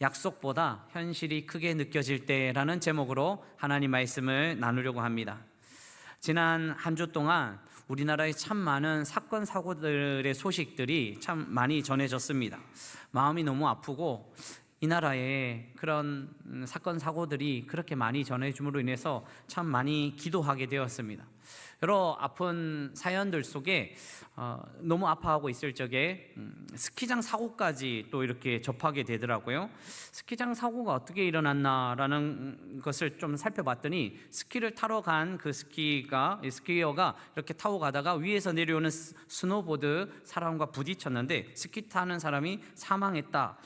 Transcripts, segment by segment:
약속보다 현실이 크게 느껴질 때라는 제목으로 하나님 말씀을 나누려고 합니다. 지난 한 주 동안 우리나라에 참 많은 사건 사고들의 소식들이 참 많이 전해졌습니다. 마음이 너무 아프고 이 나라에 그런 사건 사고들이 그렇게 많이 전해줌으로 인해서 참 많이 기도하게 되었습니다. 여러 아픈 사연들 속에 너무 아파하고 있을 적에 스키장 사고까지 또 이렇게 접하게 되더라고요. 스키장 사고가 어떻게 일어났나라는 것을 좀 살펴봤더니 스키를 타러 간 그 스키어가 이렇게 타고 가다가 위에서 내려오는 스노보드 사람과 부딪혔는데 스키 타는 사람이 사망했다.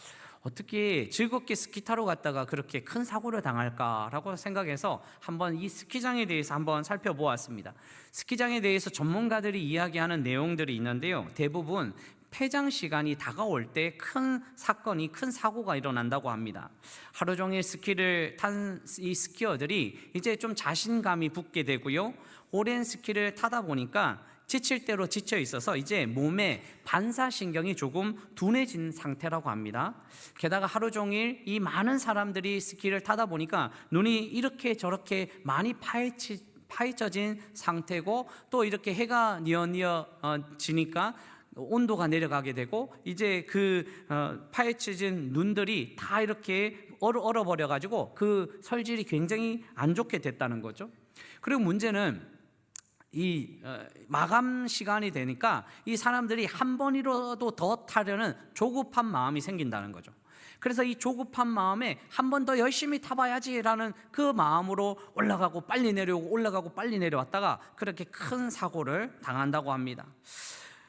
어떻게 즐겁게 스키 타러 갔다가 그렇게 큰 사고를 당할까라고 생각해서 한번 이 스키장에 대해서 한번 살펴보았습니다. 스키장에 대해서 전문가들이 이야기하는 내용들이 있는데요, 대부분 폐장 시간이 다가올 때 큰 사건이, 큰 사고가 일어난다고 합니다. 하루 종일 스키를 탄 이 스키어들이 이제 좀 자신감이 붙게 되고요, 오랜 스키를 타다 보니까 지칠 대로 지쳐 있어서 이제 몸에 반사신경이 조금 둔해진 상태라고 합니다. 게다가 하루 종일 이 많은 사람들이 스키를 타다 보니까 눈이 이렇게 저렇게 많이 파헤쳐진 상태고, 또 이렇게 해가 지니까 온도가 내려가게 되고, 이제 그 파헤쳐진 눈들이 다 이렇게 얼어버려 가지고 그 설질이 굉장히 안 좋게 됐다는 거죠. 그리고 문제는 이 마감 시간이 되니까 이 사람들이 한 번이라도 더 타려는 조급한 마음이 생긴다는 거죠. 그래서 이 조급한 마음에 한 번 더 열심히 타봐야지라는 그 마음으로 올라가고 빨리 내려오고 올라가고 빨리 내려왔다가 그렇게 큰 사고를 당한다고 합니다.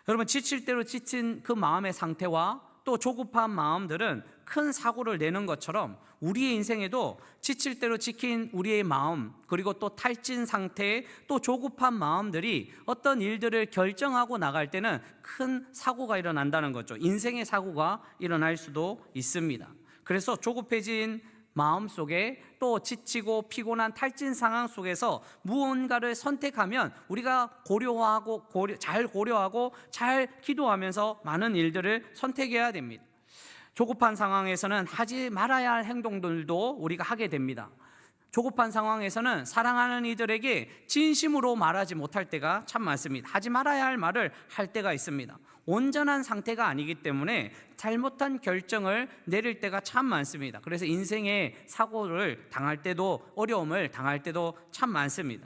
여러분, 지칠 대로 지친 그 마음의 상태와 또 조급한 마음들은 큰 사고를 내는 것처럼 우리의 인생에도 지칠 대로 지킨 우리의 마음, 그리고 또 탈진 상태, 또 조급한 마음들이 어떤 일들을 결정하고 나갈 때는 큰 사고가 일어난다는 거죠. 인생의 사고가 일어날 수도 있습니다. 그래서 조급해진 마음 속에 또 지치고 피곤한 탈진 상황 속에서 무언가를 선택하면 우리가 잘 고려하고 잘 기도하면서 많은 일들을 선택해야 됩니다. 조급한 상황에서는 하지 말아야 할 행동들도 우리가 하게 됩니다. 조급한 상황에서는 사랑하는 이들에게 진심으로 말하지 못할 때가 참 많습니다. 하지 말아야 할 말을 할 때가 있습니다. 온전한 상태가 아니기 때문에 잘못한 결정을 내릴 때가 참 많습니다. 그래서 인생의 사고를 당할 때도, 어려움을 당할 때도 참 많습니다.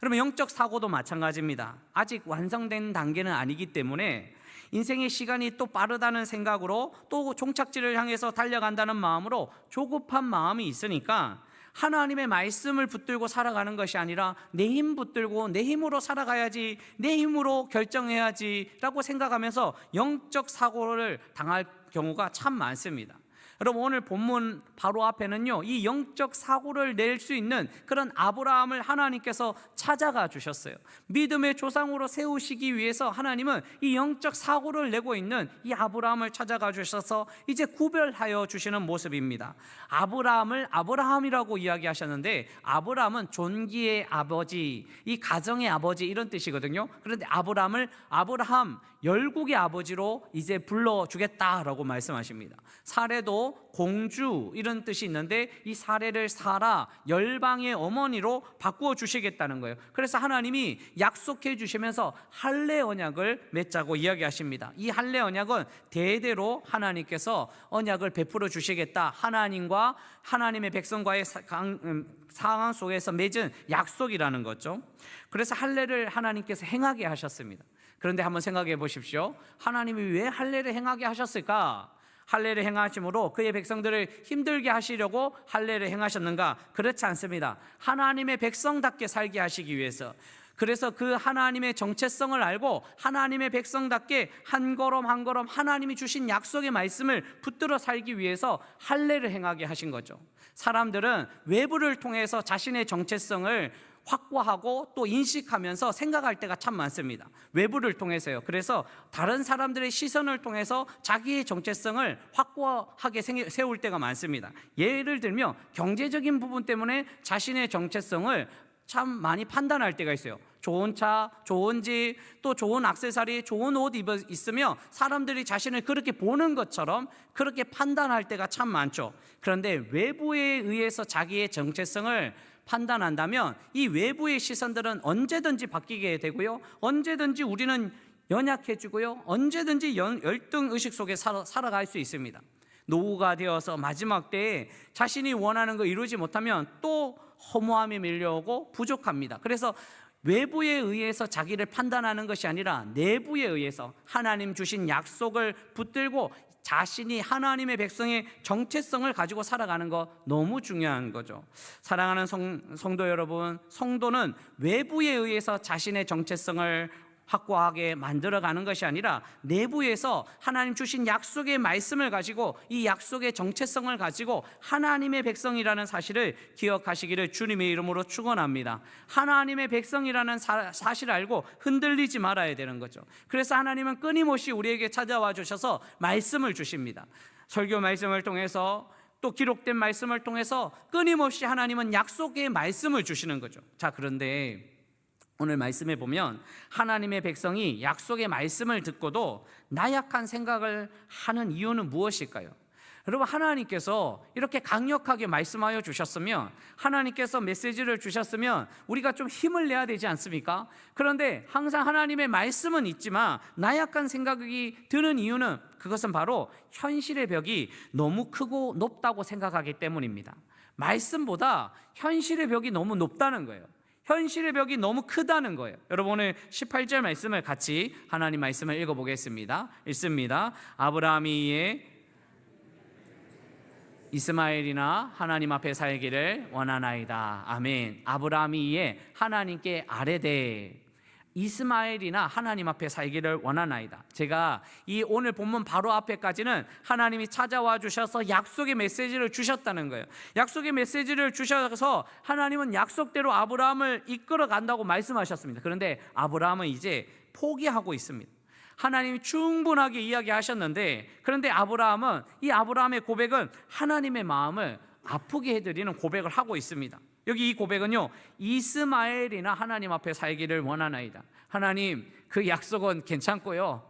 그러면 영적 사고도 마찬가지입니다. 아직 완성된 단계는 아니기 때문에 인생의 시간이 또 빠르다는 생각으로, 또 종착지를 향해서 달려간다는 마음으로 조급한 마음이 있으니까 하나님의 말씀을 붙들고 살아가는 것이 아니라 내 힘 붙들고 내 힘으로 살아가야지, 내 힘으로 결정해야지 라고 생각하면서 영적 사고를 당할 경우가 참 많습니다. 여러분, 오늘 본문 바로 앞에는요, 이 영적 사고를 낼 수 있는 그런 아브라함을 하나님께서 찾아가 주셨어요. 믿음의 조상으로 세우시기 위해서 하나님은 이 영적 사고를 내고 있는 이 아브라함을 찾아가 주셔서 이제 구별하여 주시는 모습입니다. 아브라함을 아브라함이라고 이야기하셨는데, 아브라함은 존귀의 아버지, 이 가정의 아버지, 이런 뜻이거든요. 그런데 아브라함을 아브라함, 열국의 아버지로 이제 불러주겠다라고 말씀하십니다. 사례도 공주, 이런 뜻이 있는데 이 사례를 사라, 열방의 어머니로 바꾸어 주시겠다는 거예요. 그래서 하나님이 약속해 주시면서 할례 언약을 맺자고 이야기하십니다. 이 할례 언약은 대대로 하나님께서 언약을 베풀어 주시겠다, 하나님과 하나님의 백성과의 상황 속에서 맺은 약속이라는 거죠. 그래서 할례를 하나님께서 행하게 하셨습니다. 그런데 한번 생각해 보십시오. 하나님이 왜 할례를 행하게 하셨을까? 할례를 행하심으로 그의 백성들을 힘들게 하시려고 할례를 행하셨는가? 그렇지 않습니다. 하나님의 백성답게 살게 하시기 위해서, 그래서 그 하나님의 정체성을 알고 하나님의 백성답게 한 걸음 한 걸음 하나님이 주신 약속의 말씀을 붙들어 살기 위해서 할례를 행하게 하신 거죠. 사람들은 외부를 통해서 자신의 정체성을 확보하고 또 인식하면서 생각할 때가 참 많습니다. 외부를 통해서요. 그래서 다른 사람들의 시선을 통해서 자기의 정체성을 확고하게 세울 때가 많습니다. 예를 들면 경제적인 부분 때문에 자신의 정체성을 참 많이 판단할 때가 있어요. 좋은 차, 좋은 집, 또 좋은 액세서리, 좋은 옷 입어 있으며 사람들이 자신을 그렇게 보는 것처럼 그렇게 판단할 때가 참 많죠. 그런데 외부에 의해서 자기의 정체성을 판단한다면 이 외부의 시선들은 언제든지 바뀌게 되고요, 언제든지 우리는 연약해지고요, 언제든지 열등의식 속에 살아갈 수 있습니다. 노후가 되어서 마지막 때에 자신이 원하는 거 이루지 못하면 또 허무함이 밀려오고 부족합니다. 그래서 외부에 의해서 자기를 판단하는 것이 아니라 내부에 의해서 하나님 주신 약속을 붙들고 자신이 하나님의 백성의 정체성을 가지고 살아가는 거 너무 중요한 거죠. 사랑하는 성도 여러분, 성도는 외부에 의해서 자신의 정체성을 확고하게 만들어가는 것이 아니라 내부에서 하나님 주신 약속의 말씀을 가지고 이 약속의 정체성을 가지고 하나님의 백성이라는 사실을 기억하시기를 주님의 이름으로 축원합니다. 하나님의 백성이라는 사실을 알고 흔들리지 말아야 되는 거죠. 그래서 하나님은 끊임없이 우리에게 찾아와 주셔서 말씀을 주십니다. 설교 말씀을 통해서 또 기록된 말씀을 통해서 끊임없이 하나님은 약속의 말씀을 주시는 거죠. 자, 그런데 오늘 말씀에 보면 하나님의 백성이 약속의 말씀을 듣고도 나약한 생각을 하는 이유는 무엇일까요? 여러분, 하나님께서 이렇게 강력하게 말씀하여 주셨으면, 하나님께서 메시지를 주셨으면 우리가 좀 힘을 내야 되지 않습니까? 그런데 항상 하나님의 말씀은 있지만 나약한 생각이 드는 이유는, 그것은 바로 현실의 벽이 너무 크고 높다고 생각하기 때문입니다. 말씀보다 현실의 벽이 너무 높다는 거예요. 현실의 벽이 너무 크다는 거예요. 여러분, 오늘 18절 말씀을 같이 하나님 말씀을 읽어보겠습니다. 읽습니다. 아브라함이 이에 이스마엘이나 하나님 앞에 살기를 원하나이다. 아멘. 아브라함이 이에 하나님께 아뢰되 이스마엘이나 하나님 앞에 살기를 원하나이다. 제가 이 오늘 본문 바로 앞에까지는 하나님이 찾아와 주셔서 약속의 메시지를 주셨다는 거예요. 약속의 메시지를 주셔서 하나님은 약속대로 아브라함을 이끌어 간다고 말씀하셨습니다. 그런데 아브라함은 이제 포기하고 있습니다. 하나님이 충분하게 이야기하셨는데, 그런데 아브라함은, 이 아브라함의 고백은 하나님의 마음을 아프게 해드리는 고백을 하고 있습니다. 여기 이 고백은요, 이스마엘이나 하나님 앞에 살기를 원하나이다. 하나님, 그 약속은 괜찮고요,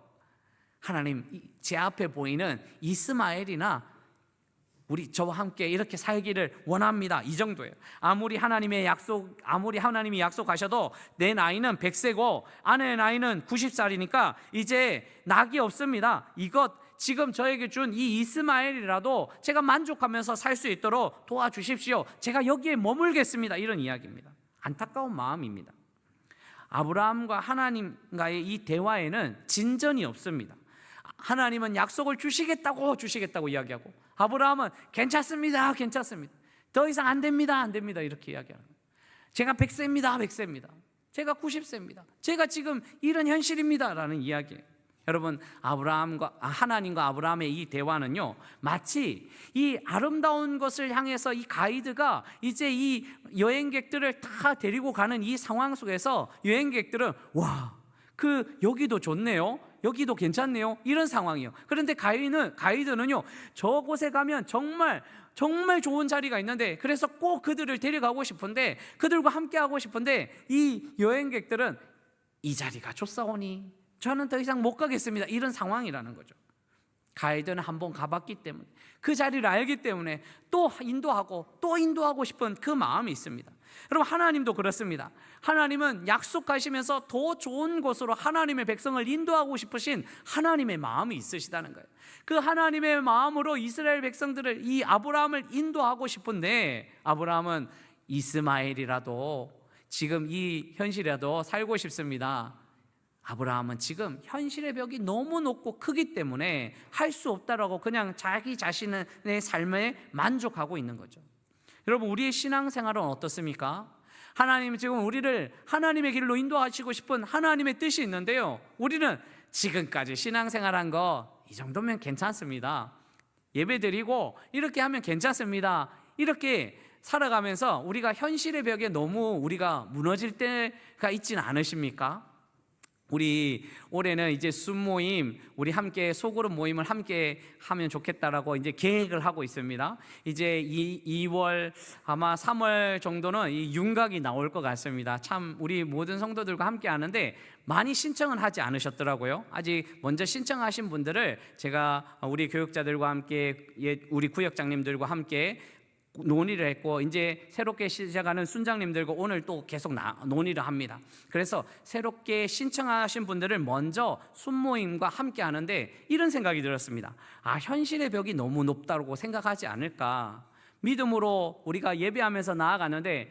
하나님, 제 앞에 보이는 이스마엘이나 우리 저와 함께 이렇게 살기를 원합니다. 이 정도예요. 아무리 하나님이 약속하셔도 내 나이는 100세고 아내의 나이는 90살이니까 이제 낙이 없습니다. 이것 지금 저에게 준 이 이스마엘이라도 제가 만족하면서 살 수 있도록 도와주십시오. 제가 여기에 머물겠습니다. 이런 이야기입니다. 안타까운 마음입니다. 아브라함과 하나님과의 이 대화에는 진전이 없습니다. 하나님은 약속을 주시겠다고 이야기하고, 아브라함은 괜찮습니다. 더 이상 안 됩니다. 이렇게 이야기하는 거예요. 제가 100세입니다. 제가 90세입니다. 제가 지금 이런 현실입니다. 라는 이야기예요. 여러분, 하나님과 아브라함의 이 대화는요, 마치 이 아름다운 것을 향해서 이 가이드가 이제 이 여행객들을 다 데리고 가는 이 상황 속에서 여행객들은 여기도 좋네요, 여기도 괜찮네요, 이런 상황이에요. 그런데 가이드는요, 저곳에 가면 정말 좋은 자리가 있는데, 그래서 꼭 그들을 데려가고 싶은데, 그들과 함께 하고 싶은데, 이 여행객들은 이 자리가 좋사오니 저는 더 이상 못 가겠습니다, 이런 상황이라는 거죠. 가이드는 한번 가봤기 때문에, 그 자리를 알기 때문에 또 인도하고 싶은 그 마음이 있습니다. 여러분, 하나님도 그렇습니다. 하나님은 약속하시면서 더 좋은 곳으로 하나님의 백성을 인도하고 싶으신 하나님의 마음이 있으시다는 거예요. 그 하나님의 마음으로 이스라엘 백성들을, 이 아브라함을 인도하고 싶은데, 아브라함은 이스마엘이라도 지금 이 현실이라도 살고 싶습니다. 아브라함은 지금 현실의 벽이 너무 높고 크기 때문에 할 수 없다라고 그냥 자기 자신의 삶에 만족하고 있는 거죠. 여러분, 우리의 신앙생활은 어떻습니까? 하나님 지금 우리를 하나님의 길로 인도하시고 싶은 하나님의 뜻이 있는데요, 우리는 지금까지 신앙생활한 거 이 정도면 괜찮습니다, 예배드리고 이렇게 하면 괜찮습니다, 이렇게 살아가면서 우리가 현실의 벽에 너무 우리가 무너질 때가 있지는 않으십니까? 우리 올해는 이제 순모임, 우리 함께 소그룹 모임을 함께 하면 좋겠다라고 이제 계획을 하고 있습니다. 이제 2월 아마 3월 정도는 이 윤곽이 나올 것 같습니다. 참 우리 모든 성도들과 함께 하는데 많이 신청은 하지 않으셨더라고요. 아직 먼저 신청하신 분들을 제가 우리 교육자들과 함께, 우리 구역장님들과 함께 논의를 했고, 이제 새롭게 시작하는 순장님들과 오늘 또 계속 논의를 합니다. 그래서 새롭게 신청하신 분들을 먼저 순모임과 함께 하는데 이런 생각이 들었습니다. 현실의 벽이 너무 높다고 생각하지 않을까. 믿음으로 우리가 예배하면서 나아가는데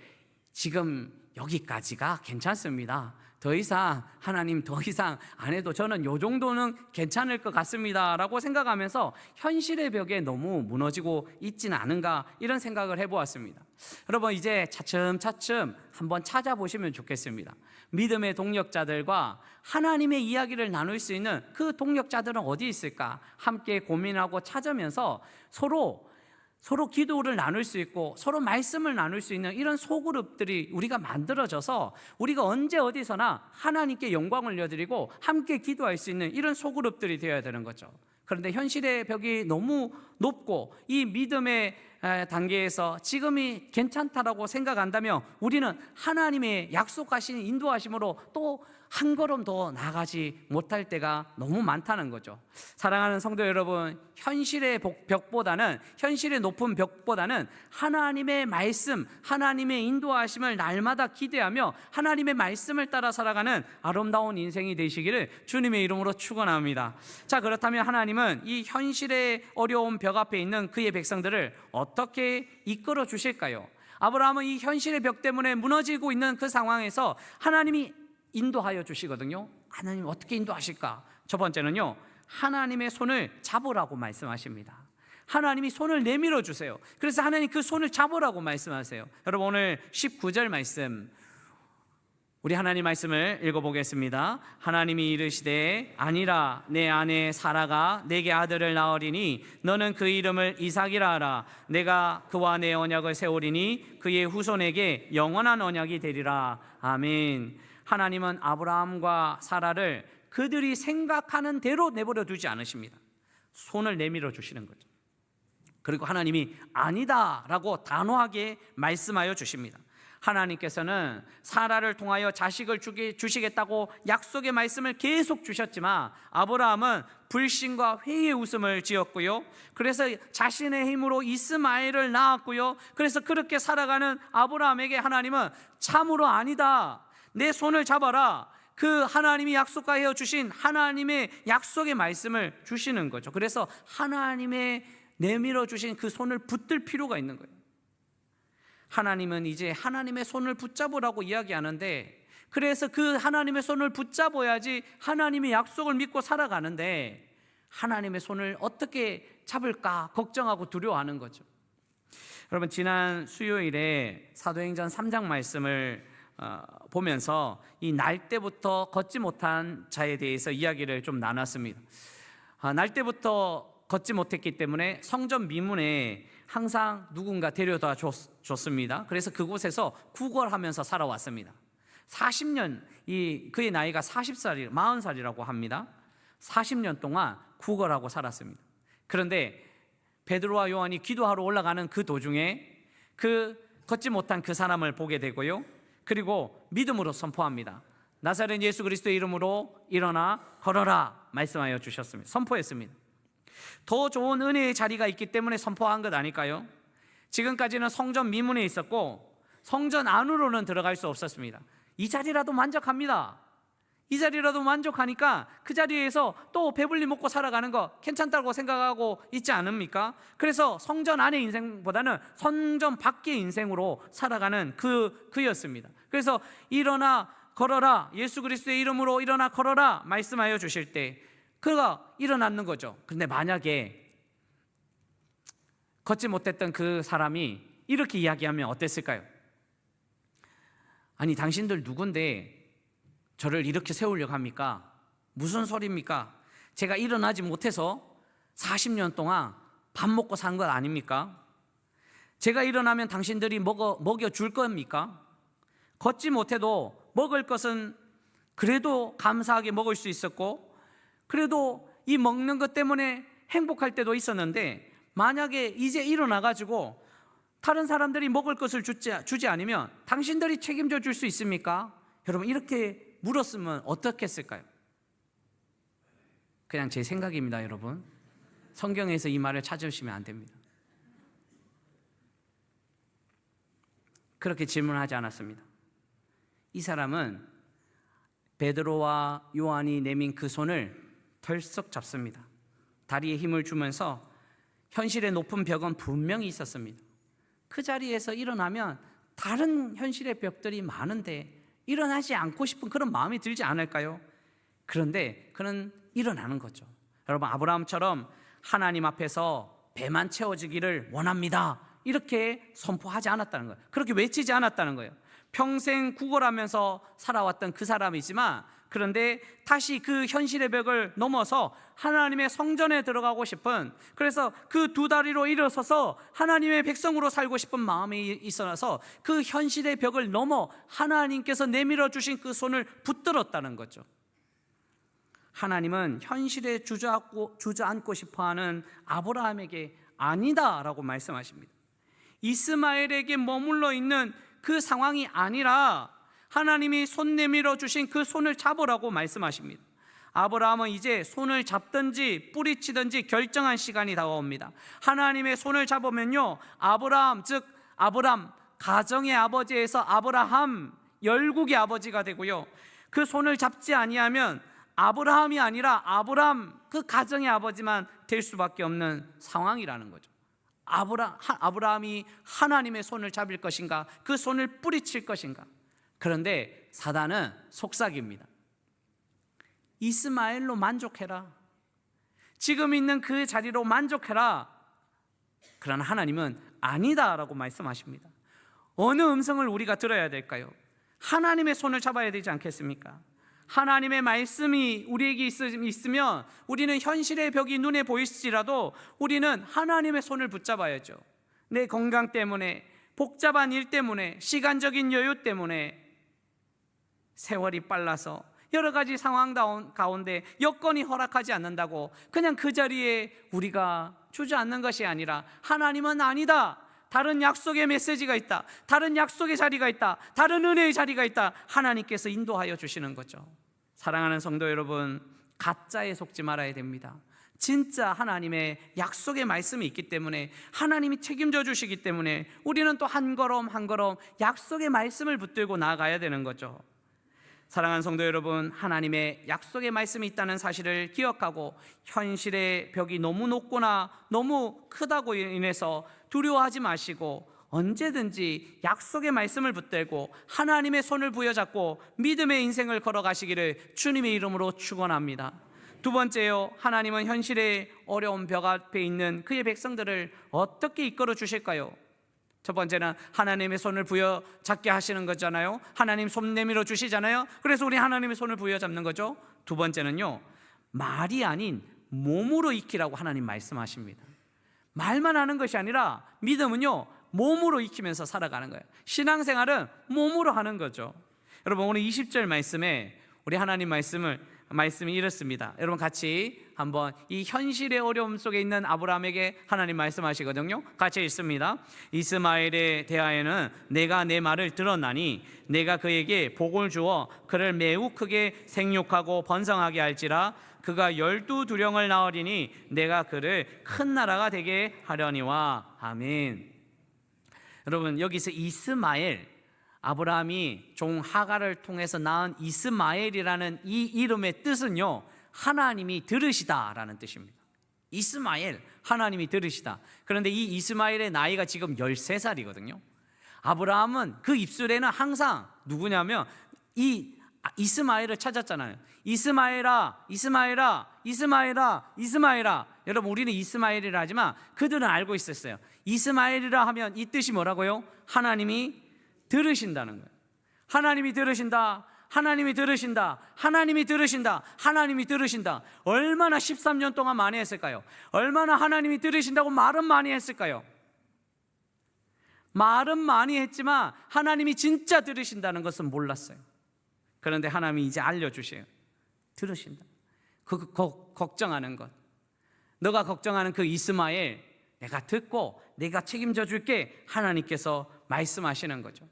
지금 여기까지가 괜찮습니다. 더 이상 하나님 더 이상 안 해도 저는 요 정도는 괜찮을 것 같습니다 라고 생각하면서 현실의 벽에 너무 무너지고 있지는 않은가, 이런 생각을 해보았습니다. 여러분, 이제 차츰차츰 한번 찾아보시면 좋겠습니다. 믿음의 동력자들과 하나님의 이야기를 나눌 수 있는 그 동력자들은 어디 있을까 함께 고민하고 찾으면서 서로 기도를 나눌 수 있고 서로 말씀을 나눌 수 있는 이런 소그룹들이 우리가 만들어져서 우리가 언제 어디서나 하나님께 영광을 올려드리고 함께 기도할 수 있는 이런 소그룹들이 되어야 되는 거죠. 그런데 현실의 벽이 너무 높고 이 믿음의 단계에서 지금이 괜찮다라고 생각한다면 우리는 하나님의 약속하신 인도하심으로 또 한 걸음 더 나아가지 못할 때가 너무 많다는 거죠. 사랑하는 성도 여러분, 현실의 벽보다는, 현실의 높은 벽보다는 하나님의 말씀, 하나님의 인도하심을 날마다 기대하며 하나님의 말씀을 따라 살아가는 아름다운 인생이 되시기를 주님의 이름으로 축원합니다. 자, 그렇다면 하나님은 이 현실의 어려운 벽 앞에 있는 그의 백성들을 어떻게 이끌어 주실까요? 아브라함은 이 현실의 벽 때문에 무너지고 있는 그 상황에서 하나님이 인도하여 주시거든요. 하나님 어떻게 인도하실까? 첫 번째는요, 하나님의 손을 잡으라고 말씀하십니다. 하나님이 손을 내밀어 주세요. 그래서 하나님 그 손을 잡으라고 말씀하세요. 여러분, 오늘 19절 말씀, 우리 하나님 말씀을 읽어보겠습니다. 하나님이 이르시되 아니라 내 아내 사라가 내게 아들을 낳으리니 너는 그 이름을 이삭이라 하라. 내가 그와 내 언약을 세우리니 그의 후손에게 영원한 언약이 되리라. 아멘. 하나님은 아브라함과 사라를 그들이 생각하는 대로 내버려 두지 않으십니다. 손을 내밀어 주시는 거죠. 그리고 하나님이 아니다라고 단호하게 말씀하여 주십니다. 하나님께서는 사라를 통하여 자식을 주시겠다고 약속의 말씀을 계속 주셨지만 아브라함은 불신과 회의의 웃음을 지었고요. 그래서 자신의 힘으로 이스마엘을 낳았고요. 그래서 그렇게 살아가는 아브라함에게 하나님은 참으로 아니다, 내 손을 잡아라, 그 하나님이 약속하여 주신 하나님의 약속의 말씀을 주시는 거죠. 그래서 하나님의 내밀어 주신 그 손을 붙들 필요가 있는 거예요. 하나님은 이제 하나님의 손을 붙잡으라고 이야기하는데, 그래서 그 하나님의 손을 붙잡아야지 하나님의 약속을 믿고 살아가는데 하나님의 손을 어떻게 잡을까 걱정하고 두려워하는 거죠. 여러분, 지난 수요일에 사도행전 3장 말씀을 보면서 이 날 때부터 걷지 못한 자에 대해서 이야기를 좀 나눴습니다. 날 때부터 걷지 못했기 때문에 성전 미문에 항상 누군가 데려다 줬습니다. 그래서 그곳에서 구걸하면서 살아왔습니다. 40년, 그의 나이가 40살이라고 합니다. 40년 동안 구걸하고 살았습니다. 그런데 베드로와 요한이 기도하러 올라가는 그 도중에 그 걷지 못한 그 사람을 보게 되고요. 그리고 믿음으로 선포합니다. 나사렛 예수 그리스도의 이름으로 일어나 걸어라 말씀하여 주셨습니다. 선포했습니다. 더 좋은 은혜의 자리가 있기 때문에 선포한 것 아닐까요? 지금까지는 성전 미문에 있었고 성전 안으로는 들어갈 수 없었습니다. 이 자리라도 만족합니다. 이 자리라도 만족하니까 그 자리에서 또 배불리 먹고 살아가는 거 괜찮다고 생각하고 있지 않습니까? 그래서 성전 안의 인생보다는 성전 밖의 인생으로 살아가는 그였습니다. 그래서 일어나 걸어라, 예수 그리스도의 이름으로 일어나 걸어라 말씀하여 주실 때 그가 일어났는 거죠. 그런데 만약에 걷지 못했던 그 사람이 이렇게 이야기하면 어땠을까요? 아니, 당신들 누군데 저를 이렇게 세우려고 합니까? 무슨 소리입니까? 제가 일어나지 못해서 40년 동안 밥 먹고 산 것 아닙니까? 제가 일어나면 당신들이 먹여줄 겁니까? 걷지 못해도 먹을 것은 그래도 감사하게 먹을 수 있었고, 그래도 이 먹는 것 때문에 행복할 때도 있었는데, 만약에 이제 일어나가지고 다른 사람들이 먹을 것을 주지 않으면 당신들이 책임져 줄 수 있습니까? 여러분, 이렇게 물었으면 어떻게 했을까요? 그냥 제 생각입니다, 여러분. 성경에서 이 말을 찾으시면 안 됩니다. 그렇게 질문하지 않았습니다. 이 사람은 베드로와 요한이 내민 그 손을 덜썩 잡습니다. 다리에 힘을 주면서 현실의 높은 벽은 분명히 있었습니다. 그 자리에서 일어나면 다른 현실의 벽들이 많은데 일어나지 않고 싶은 그런 마음이 들지 않을까요? 그런데 그는 일어나는 거죠. 여러분, 아브라함처럼 하나님 앞에서 배만 채워지기를 원합니다, 이렇게 선포하지 않았다는 거예요. 그렇게 외치지 않았다는 거예요. 평생 구걸하면서 살아왔던 그 사람이지만, 그런데 다시 그 현실의 벽을 넘어서 하나님의 성전에 들어가고 싶은, 그래서 그 두 다리로 일어서서 하나님의 백성으로 살고 싶은 마음이 있어서 그 현실의 벽을 넘어 하나님께서 내밀어 주신 그 손을 붙들었다는 거죠. 하나님은 현실에 주저앉고 싶어하는 아브라함에게 아니다라고 말씀하십니다. 이스마엘에게 머물러 있는 그 상황이 아니라 하나님이 손 내밀어 주신 그 손을 잡으라고 말씀하십니다. 아브라함은 이제 손을 잡든지 뿌리치든지 결정한 시간이 다가옵니다. 하나님의 손을 잡으면요, 아브라함, 즉 아브람, 가정의 아버지에서 아브라함, 열국의 아버지가 되고요, 그 손을 잡지 아니하면 아브라함이 아니라 아브람, 그 가정의 아버지만 될 수밖에 없는 상황이라는 거죠. 아브라함이 하나님의 손을 잡을 것인가, 그 손을 뿌리칠 것인가. 그런데 사단은 속삭입니다. 이스마엘로 만족해라, 지금 있는 그 자리로 만족해라. 그러나 하나님은 아니다라고 말씀하십니다. 어느 음성을 우리가 들어야 될까요? 하나님의 손을 잡아야 되지 않겠습니까? 하나님의 말씀이 우리에게 있으면 우리는 현실의 벽이 눈에 보일지라도 우리는 하나님의 손을 붙잡아야죠. 내 건강 때문에, 복잡한 일 때문에, 시간적인 여유 때문에 세월이 빨라서 여러 가지 상황 가운데 여건이 허락하지 않는다고 그냥 그 자리에 우리가 주저앉는 것이 아니라, 하나님은 아니다, 다른 약속의 메시지가 있다, 다른 약속의 자리가 있다, 다른 은혜의 자리가 있다, 하나님께서 인도하여 주시는 거죠. 사랑하는 성도 여러분, 가짜에 속지 말아야 됩니다. 진짜 하나님의 약속의 말씀이 있기 때문에, 하나님이 책임져 주시기 때문에 우리는 또 한 걸음 한 걸음 약속의 말씀을 붙들고 나아가야 되는 거죠. 사랑하는 성도 여러분, 하나님의 약속의 말씀이 있다는 사실을 기억하고 현실의 벽이 너무 높거나 너무 크다고 인해서 두려워하지 마시고 언제든지 약속의 말씀을 붙들고 하나님의 손을 부여잡고 믿음의 인생을 걸어가시기를 주님의 이름으로 축원합니다. 두 번째요, 하나님은 현실의 어려운 벽 앞에 있는 그의 백성들을 어떻게 이끌어 주실까요? 첫 번째는 하나님의 손을 부여잡게 하시는 거잖아요. 하나님 손 내밀어 주시잖아요. 그래서 우리 하나님의 손을 부여잡는 거죠. 두 번째는요, 말이 아닌 몸으로 익히라고 하나님 말씀하십니다. 말만 하는 것이 아니라 믿음은요, 몸으로 익히면서 살아가는 거예요. 신앙생활은 몸으로 하는 거죠. 여러분, 오늘 20절 말씀에 우리 하나님 말씀이 이렇습니다. 여러분 같이 한번 이 현실의 어려움 속에 있는 아브라함에게 하나님 말씀하시거든요. 같이 읽습니다. 이스마엘에 대하여는 내가 내 말을 들었나니 내가 그에게 복을 주어 그를 매우 크게 생육하고 번성하게 할지라. 그가 12두령을 낳으리니 내가 그를 큰 나라가 되게 하려니와. 아멘. 여러분, 여기서 이스마엘, 아브라함이 종 하갈을 통해서 낳은 이스마엘이라는 이 이름의 뜻은요, 하나님이 들으시다라는 뜻입니다. 이스마엘, 하나님이 들으시다. 그런데 이 이스마엘의 나이가 지금 13살이거든요. 아브라함은 그 입술에는 항상 누구냐면 이 이스마엘을 찾았잖아요. 이스마엘아, 이스마엘아, 이스마엘아, 이스마엘아. 여러분, 우리는 이스마엘이라 하지만 그들은 알고 있었어요. 이스마엘이라 하면 이 뜻이 뭐라고요? 하나님이 들으신다는 거예요. 하나님이 들으신다, 하나님이 들으신다, 하나님이 들으신다, 하나님이 들으신다. 얼마나 13년 동안 많이 했을까요? 얼마나 하나님이 들으신다고 말은 많이 했을까요? 말은 많이 했지만 하나님이 진짜 들으신다는 것은 몰랐어요. 그런데 하나님이 이제 알려주세요. 들으신다. 걱정하는 것, 너가 걱정하는 그 이스마엘 내가 듣고 내가 책임져 줄게. 하나님께서 말씀하시는 거죠.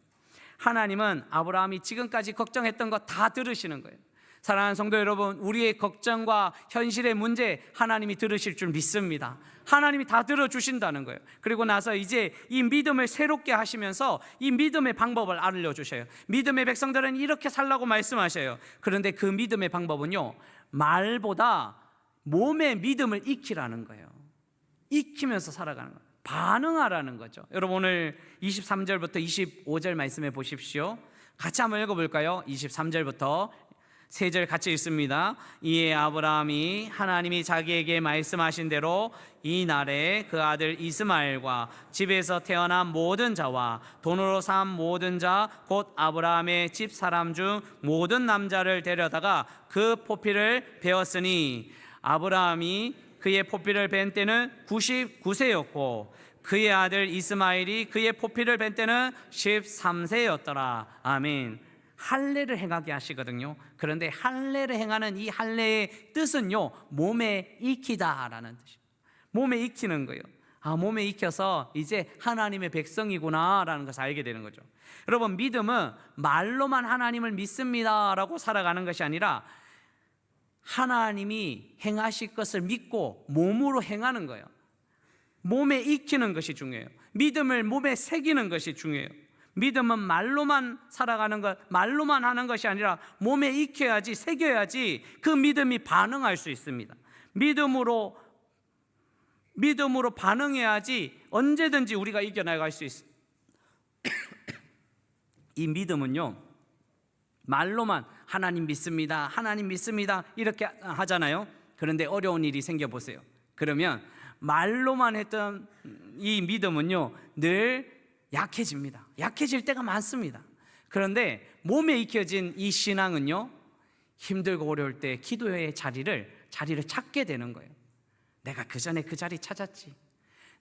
하나님은 아브라함이 지금까지 걱정했던 거 다 들으시는 거예요. 사랑하는 성도 여러분, 우리의 걱정과 현실의 문제 하나님이 들으실 줄 믿습니다. 하나님이 다 들어주신다는 거예요. 그리고 나서 이제 이 믿음을 새롭게 하시면서 이 믿음의 방법을 알려주셔요. 믿음의 백성들은 이렇게 살라고 말씀하셔요. 그런데 그 믿음의 방법은요, 말보다 몸의 믿음을 익히라는 거예요. 익히면서 살아가는 거예요. 반응하라는 거죠. 여러분, 오늘 23절부터 25절 말씀해 보십시오. 같이 한번 읽어볼까요? 23절부터 3절 같이 읽습니다. 이에 아브라함이 하나님이 자기에게 말씀하신 대로 이 날에 그 아들 이스마엘과 집에서 태어난 모든 자와 돈으로 산 모든 자 곧 아브라함의 집 사람 중 모든 남자를 데려다가 그 포피를 베었으니 아브라함이 그의 포피를 벤 때는 99세였고 그의 아들 이스마엘이 그의 포피를 벤 때는 13세였더라. 아멘. 할례를 행하게 하시거든요. 그런데 할례를 행하는 이 할례의 뜻은요, 몸에 익히다라는 뜻이에요. 몸에 익히는 거예요. 몸에 익혀서 이제 하나님의 백성이구나라는 것을 알게 되는 거죠. 여러분, 믿음은 말로만 하나님을 믿습니다라고 살아가는 것이 아니라 하나님이 행하실 것을 믿고 몸으로 행하는 거예요. 몸에 익히는 것이 중요해요. 믿음을 몸에 새기는 것이 중요해요. 믿음은 말로만 살아가는 것, 말로만 하는 것이 아니라 몸에 익혀야지, 새겨야지 그 믿음이 반응할 수 있습니다. 믿음으로 반응해야지 언제든지 우리가 이겨나갈 수 있어요. 이 믿음은요, 말로만 하나님 믿습니다, 하나님 믿습니다 이렇게 하잖아요. 그런데 어려운 일이 생겨보세요. 그러면 말로만 했던 이 믿음은요, 늘 약해집니다. 약해질 때가 많습니다. 그런데 몸에 익혀진 이 신앙은요, 힘들고 어려울 때 기도의 자리를 찾게 되는 거예요. 내가 그 전에 그 자리 찾았지.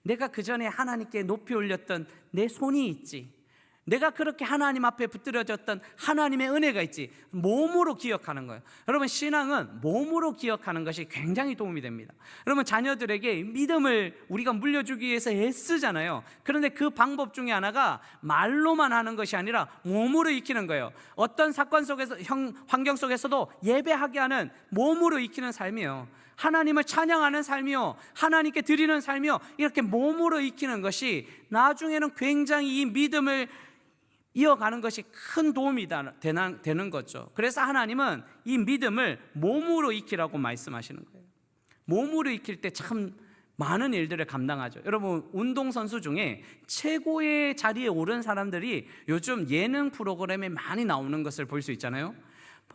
내가 그 전에 하나님께 높이 올렸던 내 손이 있지. 내가 그렇게 하나님 앞에 붙들어졌던 하나님의 은혜가 있지. 몸으로 기억하는 거예요. 여러분, 신앙은 몸으로 기억하는 것이 굉장히 도움이 됩니다. 여러분, 자녀들에게 믿음을 우리가 물려주기 위해서 애쓰잖아요. 그런데 그 방법 중에 하나가 말로만 하는 것이 아니라 몸으로 익히는 거예요. 어떤 사건 속에서, 환경 속에서도 예배하게 하는 몸으로 익히는 삶이에요. 하나님을 찬양하는 삶이요, 하나님께 드리는 삶이요, 이렇게 몸으로 익히는 것이 나중에는 굉장히 이 믿음을 이어가는 것이 큰 도움이 되는 거죠. 그래서 하나님은 이 믿음을 몸으로 익히라고 말씀하시는 거예요. 몸으로 익힐 때 참 많은 일들을 감당하죠. 여러분, 운동선수 중에 최고의 자리에 오른 사람들이 요즘 예능 프로그램에 많이 나오는 것을 볼 수 있잖아요.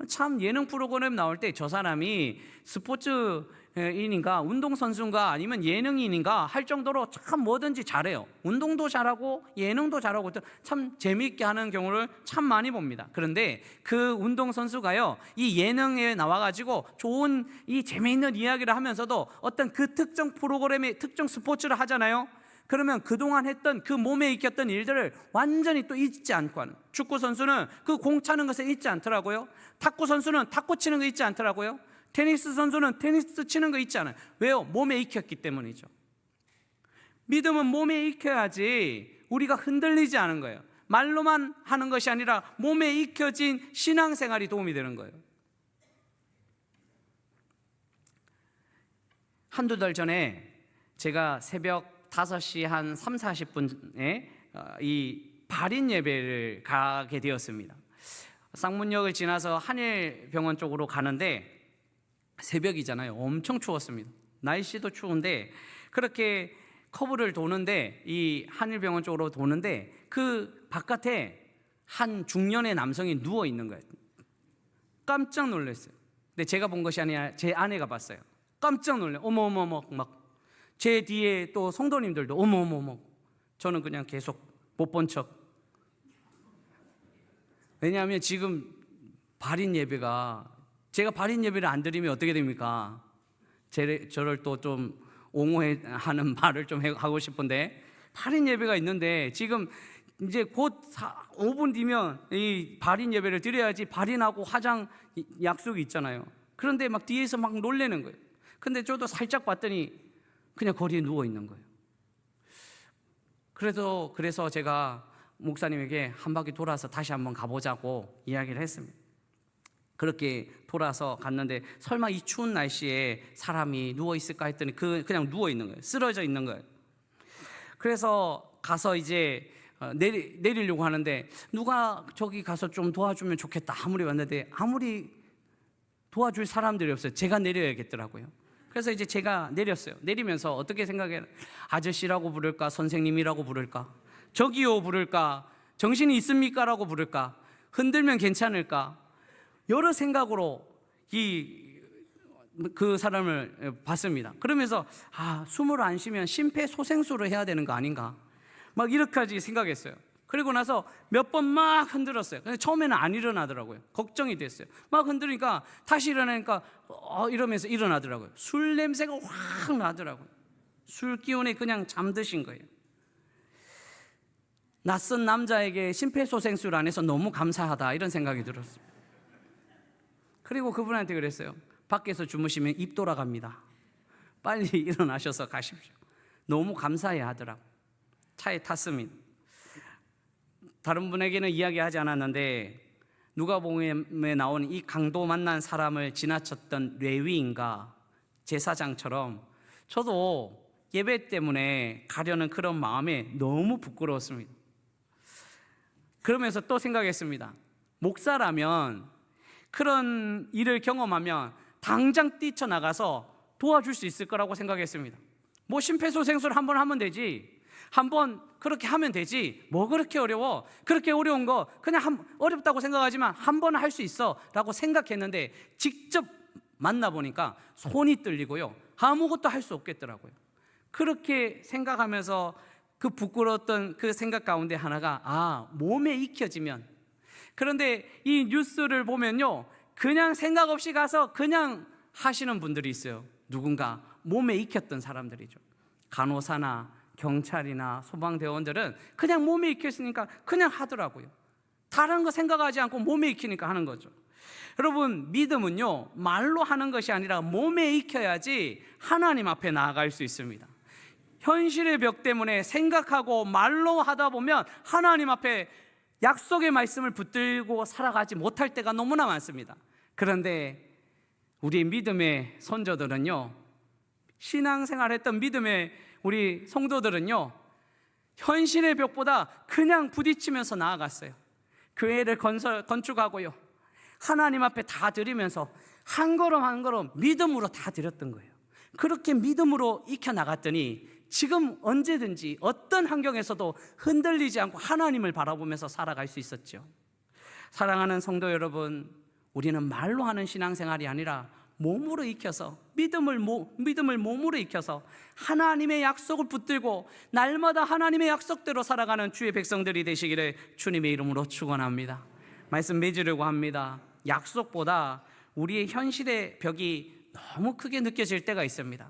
참, 예능 프로그램 나올 때 저 사람이 스포츠인인가 운동선수인가 아니면 예능인인가 할 정도로 참 뭐든지 잘해요. 운동도 잘하고 예능도 잘하고 참 재미있게 하는 경우를 참 많이 봅니다. 그런데 그 운동선수가요, 이 예능에 나와가지고 좋은 이 재미있는 이야기를 하면서도 어떤 그 특정 프로그램의 특정 스포츠를 하잖아요. 그러면 그동안 했던 그 몸에 익혔던 일들을 완전히 또 잊지 않고 하는, 축구 선수는 그 공 차는 것을 잊지 않더라고요. 탁구 선수는 탁구 치는 거 잊지 않더라고요. 테니스 선수는 테니스 치는 거 잊지 않아요. 왜요? 몸에 익혔기 때문이죠. 믿음은 몸에 익혀야지 우리가 흔들리지 않은 거예요. 말로만 하는 것이 아니라 몸에 익혀진 신앙생활이 도움이 되는 거예요. 한두 달 전에 제가 새벽 5시 한 3, 40분에 이 발인 예배를 가게 되었습니다. 쌍문역을 지나서 한일병원 쪽으로 가는데 새벽이잖아요. 엄청 추웠습니다. 날씨도 추운데 그렇게 커브를 도는데, 이 한일병원 쪽으로 도는데 그 바깥에 한 중년의 남성이 누워 있는 거예요. 깜짝 놀랐어요. 근데 제가 본 것이 아니라 제 아내가 봤어요. 깜짝 놀래. 어머어머, 막 제 뒤에 또 성도님들도 어머어머. 저는 그냥 계속 못 본 척. 왜냐하면 지금 발인 예배가, 제가 발인 예배를 안 드리면 어떻게 됩니까? 저를 또 좀 옹호하는 말을 좀 하고 싶은데, 발인 예배가 있는데 지금 이제 곧 5분 뒤면 이 발인 예배를 드려야지 발인하고 화장 약속이 있잖아요. 그런데 막 뒤에서 막 놀래는 거예요. 근데 저도 살짝 봤더니 그냥 거리에 누워 있는 거예요. 그래서 제가 목사님에게 한 바퀴 돌아서 다시 한번 가보자고 이야기를 했습니다. 그렇게 돌아서 갔는데 설마 이 추운 날씨에 사람이 누워 있을까 했더니 그냥 누워 있는 거예요. 쓰러져 있는 거예요. 그래서 가서 이제 내리려고 하는데 누가 저기 가서 좀 도와주면 좋겠다 아무리 왔는데 아무리 도와줄 사람들이 없어요. 제가 내려야겠더라고요. 그래서 이제 제가 내렸어요. 내리면서 어떻게 생각해요? 아저씨라고 부를까? 선생님이라고 부를까? 저기요 부를까? 정신이 있습니까? 라고 부를까? 흔들면 괜찮을까? 여러 생각으로 그 사람을 봤습니다. 그러면서 숨을 안 쉬면 심폐소생술을 해야 되는 거 아닌가? 막 이렇게까지 생각했어요. 그리고 나서 몇 번 막 흔들었어요. 근데 처음에는 안 일어나더라고요. 걱정이 됐어요. 막 흔들으니까 다시 일어나니까 이러면서 일어나더라고요. 술 냄새가 확 나더라고요. 술 기운에 그냥 잠드신 거예요. 낯선 남자에게 심폐소생술 안 해서 너무 감사하다 이런 생각이 들었어요. 그리고 그분한테 그랬어요. 밖에서 주무시면 입 돌아갑니다. 빨리 일어나셔서 가십시오. 너무 감사해 하더라고요. 차에 탔습니다. 다른 분에게는 이야기하지 않았는데 누가복음에 나온 이 강도 만난 사람을 지나쳤던 레위인가 제사장처럼 저도 예배 때문에 가려는 그런 마음에 너무 부끄러웠습니다. 그러면서 또 생각했습니다. 목사라면 그런 일을 경험하면 당장 뛰쳐나가서 도와줄 수 있을 거라고 생각했습니다. 뭐 심폐소생술 한번 하면 되지, 한번 그렇게 하면 되지, 뭐 그렇게 어려워, 그렇게 어려운 거 그냥 어렵다고 생각하지만 한 번 할 수 있어 라고 생각했는데 직접 만나보니까 손이 떨리고요, 아무것도 할 수 없겠더라고요. 그렇게 생각하면서 그 부끄러웠던 그 생각 가운데 하나가 몸에 익혀지면, 그런데 이 뉴스를 보면요 그냥 생각 없이 가서 그냥 하시는 분들이 있어요. 누군가 몸에 익혔던 사람들이죠. 간호사나 경찰이나 소방대원들은 그냥 몸에 익혔으니까 그냥 하더라고요. 다른 거 생각하지 않고 몸에 익히니까 하는 거죠. 여러분, 믿음은요 말로 하는 것이 아니라 몸에 익혀야지 하나님 앞에 나아갈 수 있습니다. 현실의 벽 때문에 생각하고 말로 하다 보면 하나님 앞에 약속의 말씀을 붙들고 살아가지 못할 때가 너무나 많습니다. 그런데 우리 믿음의 선조들은요, 신앙생활했던 믿음의 우리 성도들은요 현실의 벽보다 그냥 부딪히면서 나아갔어요. 교회를 건축하고요 하나님 앞에 다 드리면서 한 걸음 한 걸음 믿음으로 다 드렸던 거예요. 그렇게 믿음으로 익혀나갔더니 지금 언제든지 어떤 환경에서도 흔들리지 않고 하나님을 바라보면서 살아갈 수 있었죠. 사랑하는 성도 여러분, 우리는 말로 하는 신앙생활이 아니라 몸으로 익혀서 믿음을 몸으로 익혀서 하나님의 약속을 붙들고 날마다 하나님의 약속대로 살아가는 주의 백성들이 되시기를 주님의 이름으로 축원합니다. 말씀 맺으려고 합니다. 약속보다 우리의 현실의 벽이 너무 크게 느껴질 때가 있습니다.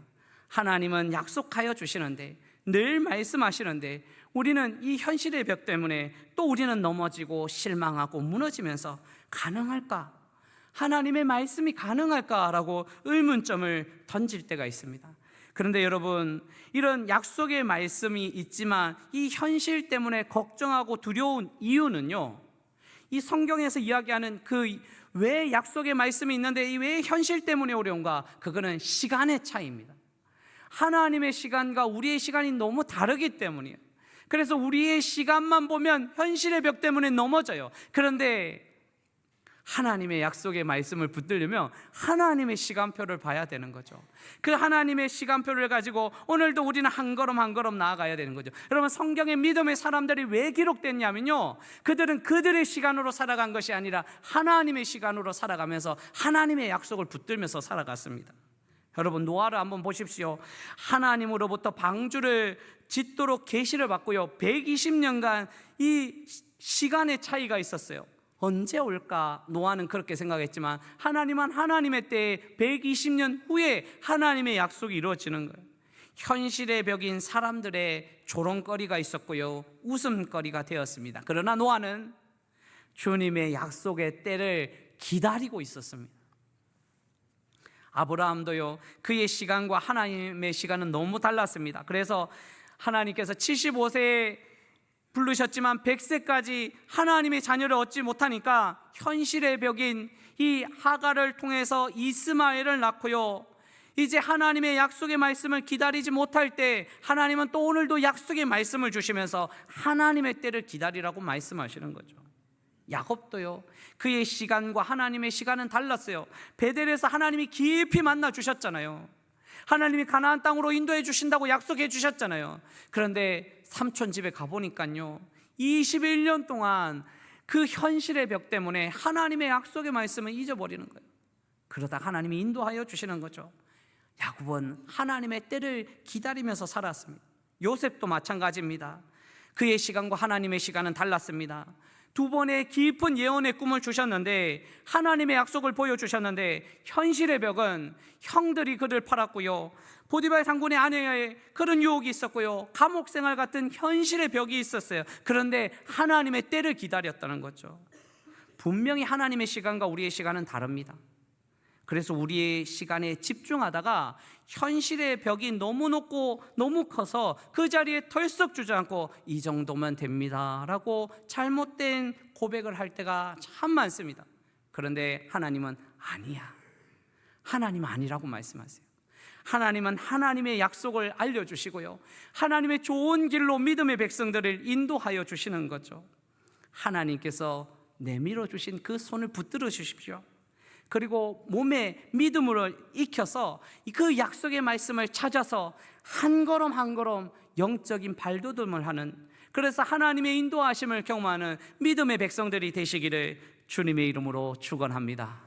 하나님은 약속하여 주시는데, 늘 말씀하시는데 우리는 이 현실의 벽 때문에 또 우리는 넘어지고 실망하고 무너지면서 가능할까? 하나님의 말씀이 가능할까라고 의문점을 던질 때가 있습니다. 그런데 여러분, 이런 약속의 말씀이 있지만 이 현실 때문에 걱정하고 두려운 이유는요, 이 성경에서 이야기하는 왜 약속의 말씀이 있는데 왜 현실 때문에 어려운가? 그거는 시간의 차이입니다. 하나님의 시간과 우리의 시간이 너무 다르기 때문이에요. 그래서 우리의 시간만 보면 현실의 벽 때문에 넘어져요. 그런데 하나님의 약속의 말씀을 붙들려면 하나님의 시간표를 봐야 되는 거죠. 그 하나님의 시간표를 가지고 오늘도 우리는 한 걸음 한 걸음 나아가야 되는 거죠. 여러분, 성경의 믿음의 사람들이 왜 기록됐냐면요, 그들은 그들의 시간으로 살아간 것이 아니라 하나님의 시간으로 살아가면서 하나님의 약속을 붙들면서 살아갔습니다. 여러분, 노아를 한번 보십시오. 하나님으로부터 방주를 짓도록 계시를 받고요 120년간 이 시간의 차이가 있었어요. 언제 올까? 노아는 그렇게 생각했지만 하나님은 하나님의 때에 120년 후에 하나님의 약속이 이루어지는 거예요. 현실의 벽인 사람들의 조롱거리가 있었고요, 웃음거리가 되었습니다. 그러나 노아는 주님의 약속의 때를 기다리고 있었습니다. 아브라함도요, 그의 시간과 하나님의 시간은 너무 달랐습니다. 그래서 하나님께서 75세에 부르셨지만 100세까지 하나님의 자녀를 얻지 못하니까 현실의 벽인 이 하갈을 통해서 이스마엘을 낳고요, 이제 하나님의 약속의 말씀을 기다리지 못할 때 하나님은 또 오늘도 약속의 말씀을 주시면서 하나님의 때를 기다리라고 말씀하시는 거죠. 야곱도요, 그의 시간과 하나님의 시간은 달랐어요. 베델에서 하나님이 깊이 만나 주셨잖아요. 하나님이 가나안 땅으로 인도해 주신다고 약속해 주셨잖아요. 그런데 삼촌 집에 가보니까요, 21년 동안 그 현실의 벽 때문에 하나님의 약속의 말씀을 잊어버리는 거예요. 그러다 하나님이 인도하여 주시는 거죠. 야곱은 하나님의 때를 기다리면서 살았습니다. 요셉도 마찬가지입니다. 그의 시간과 하나님의 시간은 달랐습니다. 두 번의 깊은 예언의 꿈을 주셨는데, 하나님의 약속을 보여주셨는데, 현실의 벽은 형들이 그를 팔았고요, 보디발 장군의 아내의 그런 유혹이 있었고요, 감옥 생활 같은 현실의 벽이 있었어요. 그런데 하나님의 때를 기다렸다는 거죠. 분명히 하나님의 시간과 우리의 시간은 다릅니다. 그래서 우리의 시간에 집중하다가 현실의 벽이 너무 높고 너무 커서 그 자리에 털썩 주저앉고 이 정도면 됩니다 라고 잘못된 고백을 할 때가 참 많습니다. 그런데 하나님은 아니야, 하나님은 아니라고 말씀하세요. 하나님은 하나님의 약속을 알려주시고요, 하나님의 좋은 길로 믿음의 백성들을 인도하여 주시는 거죠. 하나님께서 내밀어 주신 그 손을 붙들어 주십시오. 그리고 몸에 믿음으로 익혀서 그 약속의 말씀을 찾아서 한 걸음 한 걸음 영적인 발돋움을 하는, 그래서 하나님의 인도하심을 경험하는 믿음의 백성들이 되시기를 주님의 이름으로 축원합니다.